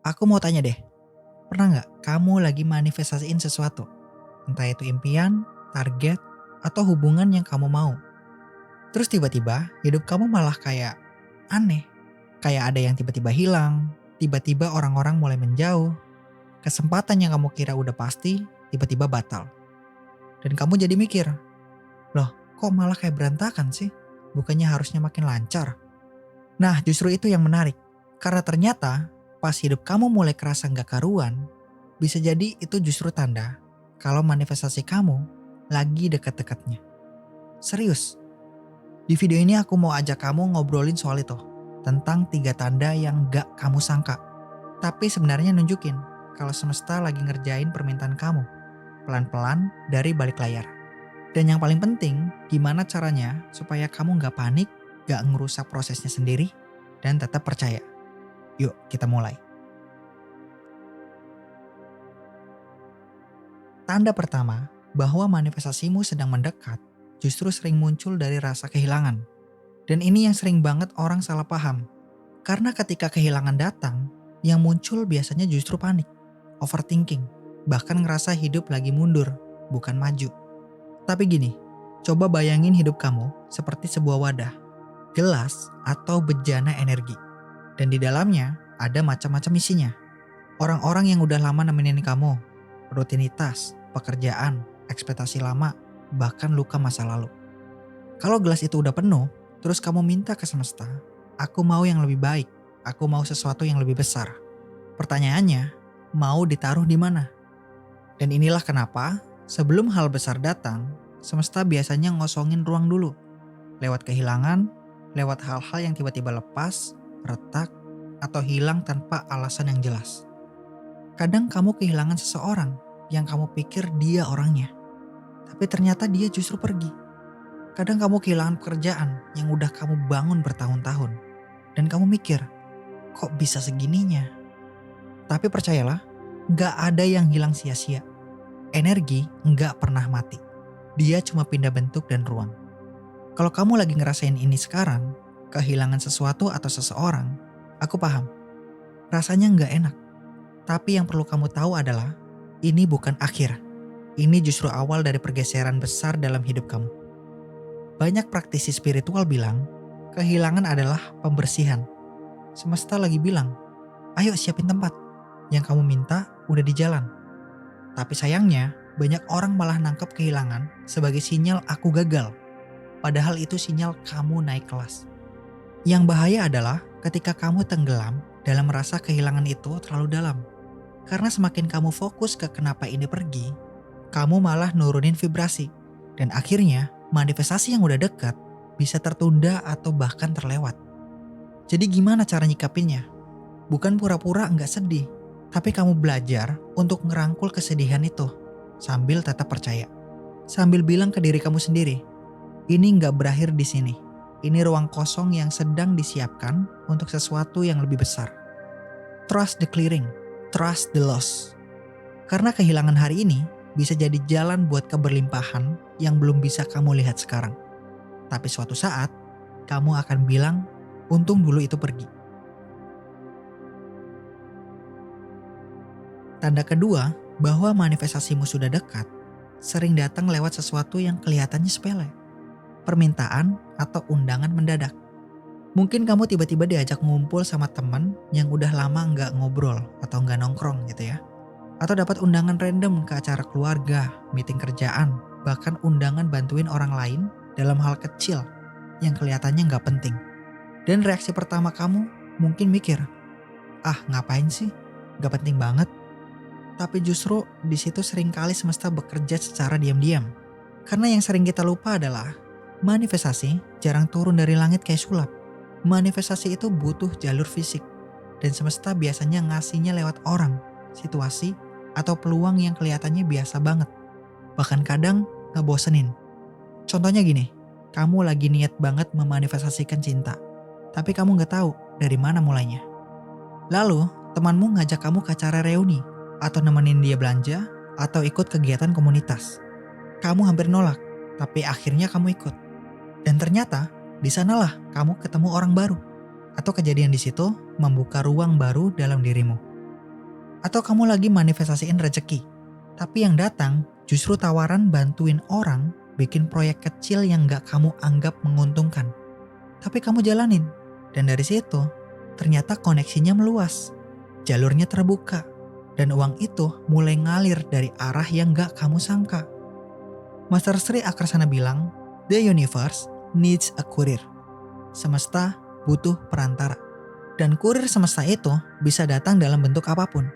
Aku mau tanya deh, pernah nggak kamu lagi manifestasiin sesuatu? Entah itu impian, target, atau hubungan yang kamu mau. Terus tiba-tiba hidup kamu malah kayak aneh. Kayak ada yang tiba-tiba hilang, tiba-tiba orang-orang mulai menjauh, kesempatan yang kamu kira udah pasti, tiba-tiba batal. Dan kamu jadi mikir, loh kok malah kayak berantakan sih? Bukannya harusnya makin lancar? Nah justru itu yang menarik. Karena ternyata pas hidup kamu mulai kerasa nggak karuan, bisa jadi itu justru tanda kalau manifestasi kamu lagi dekat-dekatnya. Serius, di video ini aku mau ajak kamu ngobrolin soal itu. Tentang 3 tanda yang gak kamu sangka. Tapi sebenarnya nunjukin kalau semesta lagi ngerjain permintaan kamu. Pelan-pelan dari balik layar. Dan yang paling penting, gimana caranya supaya kamu gak panik, gak ngerusak prosesnya sendiri, dan tetap percaya. Yuk kita mulai. Tanda pertama bahwa manifestasimu sedang mendekat justru sering muncul dari rasa kehilangan. Dan ini yang sering banget orang salah paham. Karena ketika kehilangan datang, yang muncul biasanya justru panik, overthinking, bahkan ngerasa hidup lagi mundur, bukan maju. Tapi gini, coba bayangin hidup kamu seperti sebuah wadah, gelas atau bejana energi. Dan di dalamnya ada macam-macam isinya. Orang-orang yang udah lama nemenin kamu, rutinitas, pekerjaan, ekspektasi lama, bahkan luka masa lalu. Kalau gelas itu udah penuh, terus kamu minta ke semesta, aku mau yang lebih baik, aku mau sesuatu yang lebih besar. Pertanyaannya, mau ditaruh di mana? Dan inilah kenapa sebelum hal besar datang, semesta biasanya ngosongin ruang dulu. Lewat kehilangan, lewat hal-hal yang tiba-tiba lepas, retak, atau hilang tanpa alasan yang jelas. Kadang kamu kehilangan seseorang yang kamu pikir dia orangnya, tapi ternyata dia justru pergi. Kadang kamu kehilangan pekerjaan yang udah kamu bangun bertahun-tahun, dan kamu mikir, kok bisa segininya? Tapi percayalah, gak ada yang hilang sia-sia. Energi gak pernah mati. Dia cuma pindah bentuk dan ruang. Kalau kamu lagi ngerasain ini sekarang, kehilangan sesuatu atau seseorang, aku paham. Rasanya gak enak. Tapi yang perlu kamu tahu adalah, ini bukan akhir. Ini justru awal dari pergeseran besar dalam hidup kamu. Banyak praktisi spiritual bilang, kehilangan adalah pembersihan. Semesta lagi bilang, ayo siapin tempat. Yang kamu minta udah di jalan. Tapi sayangnya, banyak orang malah nangkep kehilangan sebagai sinyal aku gagal. Padahal itu sinyal kamu naik kelas. Yang bahaya adalah ketika kamu tenggelam dalam merasa kehilangan itu terlalu dalam. Karena semakin kamu fokus ke kenapa ini pergi, kamu malah nurunin vibrasi. Dan akhirnya manifestasi yang udah dekat bisa tertunda atau bahkan terlewat. Jadi gimana cara nyikapinnya? Bukan pura-pura nggak sedih, tapi kamu belajar untuk ngerangkul kesedihan itu sambil tetap percaya. Sambil bilang ke diri kamu sendiri, ini nggak berakhir di sini. Ini ruang kosong yang sedang disiapkan untuk sesuatu yang lebih besar. Trust the clearing, trust the loss. Karena kehilangan hari ini bisa jadi jalan buat keberlimpahan yang belum bisa kamu lihat sekarang. Tapi suatu saat, kamu akan bilang, untung dulu itu pergi. Tanda kedua bahwa manifestasimu sudah dekat, sering datang lewat sesuatu yang kelihatannya sepele. Permintaan atau undangan mendadak. Mungkin kamu tiba-tiba diajak ngumpul sama teman yang udah lama nggak ngobrol atau nggak nongkrong gitu ya. Atau dapat undangan random ke acara keluarga, meeting kerjaan, bahkan undangan bantuin orang lain dalam hal kecil yang kelihatannya nggak penting. Dan reaksi pertama kamu mungkin mikir, ah ngapain sih, nggak penting banget. Tapi justru di situ seringkali semesta bekerja secara diam-diam. Karena yang sering kita lupa adalah manifestasi jarang turun dari langit kayak sulap. Manifestasi itu butuh jalur fisik. Dan semesta biasanya ngasihnya lewat orang, situasi, atau peluang yang kelihatannya biasa banget. Bahkan kadang ngebosenin. Contohnya gini, kamu lagi niat banget memanifestasikan cinta. Tapi kamu gak tahu dari mana mulainya. Lalu temanmu ngajak kamu ke acara reuni, atau nemenin dia belanja, atau ikut kegiatan komunitas. Kamu hampir nolak, tapi akhirnya kamu ikut. Dan ternyata di sanalah kamu ketemu orang baru. Atau kejadian di situ membuka ruang baru dalam dirimu. Atau kamu lagi manifestasiin rezeki, tapi yang datang justru tawaran bantuin orang bikin proyek kecil yang gak kamu anggap menguntungkan. Tapi kamu jalanin, dan dari situ ternyata koneksinya meluas, jalurnya terbuka, dan uang itu mulai ngalir dari arah yang gak kamu sangka. Master Sri Akarsana bilang, "The universe needs a courier." Semesta butuh perantara. Dan kurir semesta itu bisa datang dalam bentuk apapun.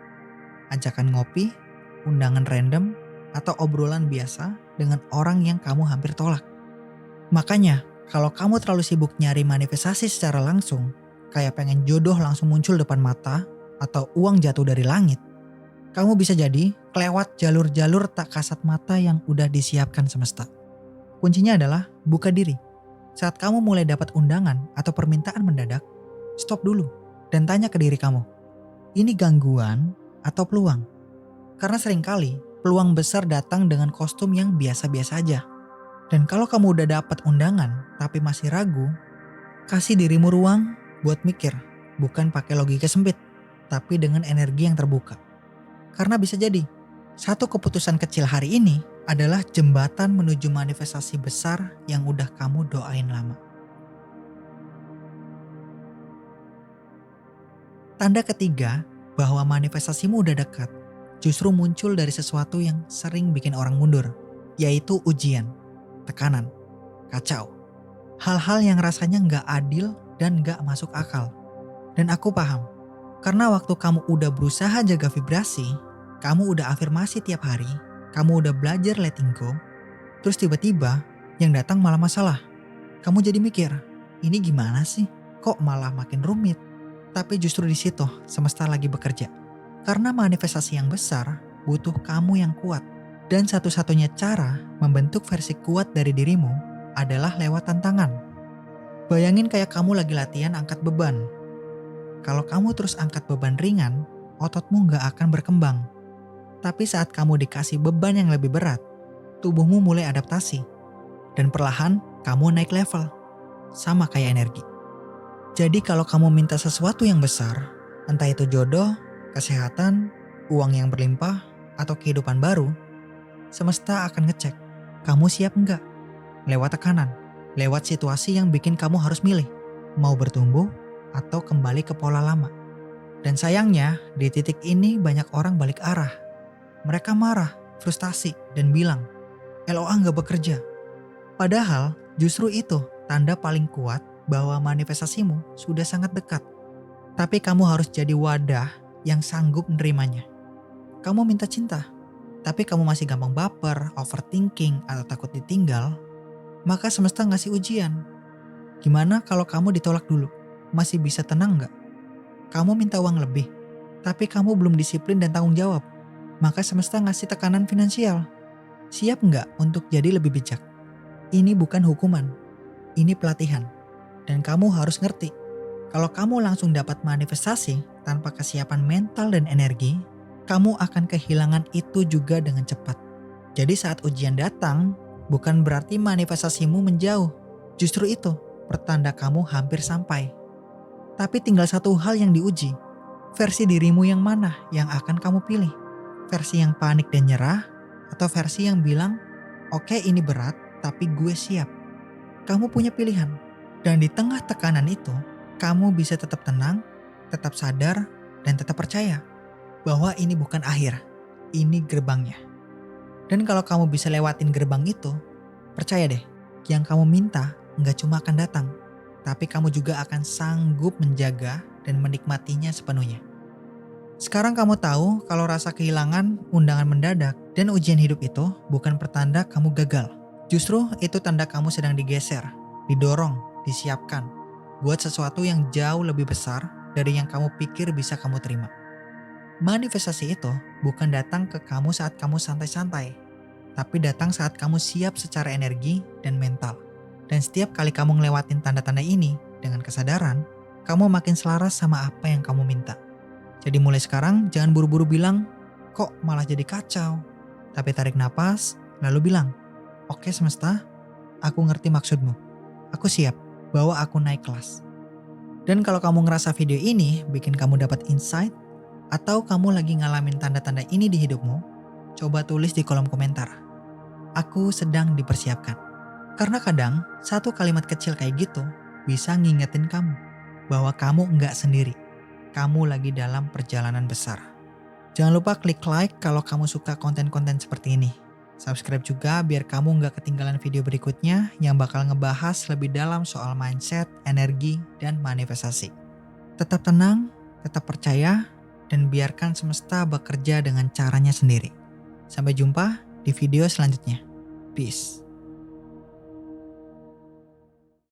Ajakan ngopi, undangan random, atau obrolan biasa dengan orang yang kamu hampir tolak. Makanya, kalau kamu terlalu sibuk nyari manifestasi secara langsung, kayak pengen jodoh langsung muncul depan mata, atau uang jatuh dari langit, kamu bisa jadi kelewat jalur-jalur tak kasat mata yang udah disiapkan semesta. Kuncinya adalah buka diri. Saat kamu mulai dapat undangan atau permintaan mendadak, stop dulu dan tanya ke diri kamu, ini gangguan atau peluang? Karena seringkali peluang besar datang dengan kostum yang biasa-biasa aja. Dan kalau kamu udah dapat undangan tapi masih ragu, kasih dirimu ruang buat mikir, bukan pakai logika sempit, tapi dengan energi yang terbuka. Karena bisa jadi, satu keputusan kecil hari ini adalah jembatan menuju manifestasi besar yang udah kamu doain lama. Tanda ketiga bahwa manifestasimu udah dekat, justru muncul dari sesuatu yang sering bikin orang mundur, yaitu ujian, tekanan, kacau. Hal-hal yang rasanya nggak adil dan nggak masuk akal. Dan aku paham, karena waktu kamu udah berusaha jaga vibrasi, kamu udah afirmasi tiap hari, kamu udah belajar letting go, terus tiba-tiba yang datang malah masalah. Kamu jadi mikir, ini gimana sih? Kok malah makin rumit? Tapi justru di situ semesta lagi bekerja. Karena manifestasi yang besar butuh kamu yang kuat. Dan satu-satunya cara membentuk versi kuat dari dirimu adalah lewat tantangan. Bayangin kayak kamu lagi latihan angkat beban. Kalau kamu terus angkat beban ringan, ototmu gak akan berkembang. Tapi saat kamu dikasih beban yang lebih berat, tubuhmu mulai adaptasi. Dan perlahan kamu naik level. Sama kayak energi. Jadi kalau kamu minta sesuatu yang besar, entah itu jodoh, kesehatan, uang yang berlimpah, atau kehidupan baru, semesta akan ngecek, kamu siap enggak? Lewat tekanan, lewat situasi yang bikin kamu harus milih, mau bertumbuh atau kembali ke pola lama. Dan sayangnya, di titik ini banyak orang balik arah. Mereka marah, frustasi, dan bilang, LOA nggak bekerja. Padahal justru itu tanda paling kuat bahwa manifestasimu sudah sangat dekat. Tapi kamu harus jadi wadah yang sanggup menerimanya. Kamu minta cinta, tapi kamu masih gampang baper, overthinking, atau takut ditinggal, maka semesta ngasih ujian. Gimana kalau kamu ditolak dulu? Masih bisa tenang nggak? Kamu minta uang lebih, tapi kamu belum disiplin dan tanggung jawab. Maka semesta ngasih tekanan finansial. Siap nggak untuk jadi lebih bijak? Ini bukan hukuman, ini pelatihan. Dan kamu harus ngerti, kalau kamu langsung dapat manifestasi tanpa kesiapan mental dan energi, kamu akan kehilangan itu juga dengan cepat. Jadi saat ujian datang, bukan berarti manifestasimu menjauh. Justru itu, pertanda kamu hampir sampai. Tapi tinggal satu hal yang diuji, versi dirimu yang mana yang akan kamu pilih. Versi yang panik dan nyerah, atau versi yang bilang, oke ini berat, tapi gue siap. Kamu punya pilihan. Dan di tengah tekanan itu, kamu bisa tetap tenang, tetap sadar, dan tetap percaya bahwa ini bukan akhir, ini gerbangnya. Dan kalau kamu bisa lewatin gerbang itu, percaya deh, yang kamu minta nggak cuma akan datang, tapi kamu juga akan sanggup menjaga dan menikmatinya sepenuhnya. Sekarang kamu tahu kalau rasa kehilangan, undangan mendadak, dan ujian hidup itu bukan pertanda kamu gagal. Justru itu tanda kamu sedang digeser, didorong, disiapkan buat sesuatu yang jauh lebih besar dari yang kamu pikir bisa kamu terima. Manifestasi itu bukan datang ke kamu saat kamu santai-santai, tapi datang saat kamu siap secara energi dan mental. Dan setiap kali kamu ngelewatin tanda-tanda ini dengan kesadaran, kamu makin selaras sama apa yang kamu minta. Jadi mulai sekarang jangan buru-buru bilang, kok malah jadi kacau. Tapi tarik napas, lalu bilang, oke semesta, aku ngerti maksudmu. Aku siap, bawa aku naik kelas. Dan kalau kamu ngerasa video ini bikin kamu dapat insight, Atau kamu lagi ngalamin tanda-tanda ini di hidupmu? Coba tulis di kolom komentar. Aku sedang dipersiapkan. Karena kadang satu kalimat kecil kayak gitu bisa ngingetin kamu bahwa kamu nggak sendiri. Kamu lagi dalam perjalanan besar. Jangan lupa klik like kalau kamu suka konten-konten seperti ini. Subscribe juga biar kamu nggak ketinggalan video berikutnya yang bakal ngebahas lebih dalam soal mindset, energi, dan manifestasi. Tetap tenang, tetap percaya, dan biarkan semesta bekerja dengan caranya sendiri. Sampai jumpa di video selanjutnya. Peace.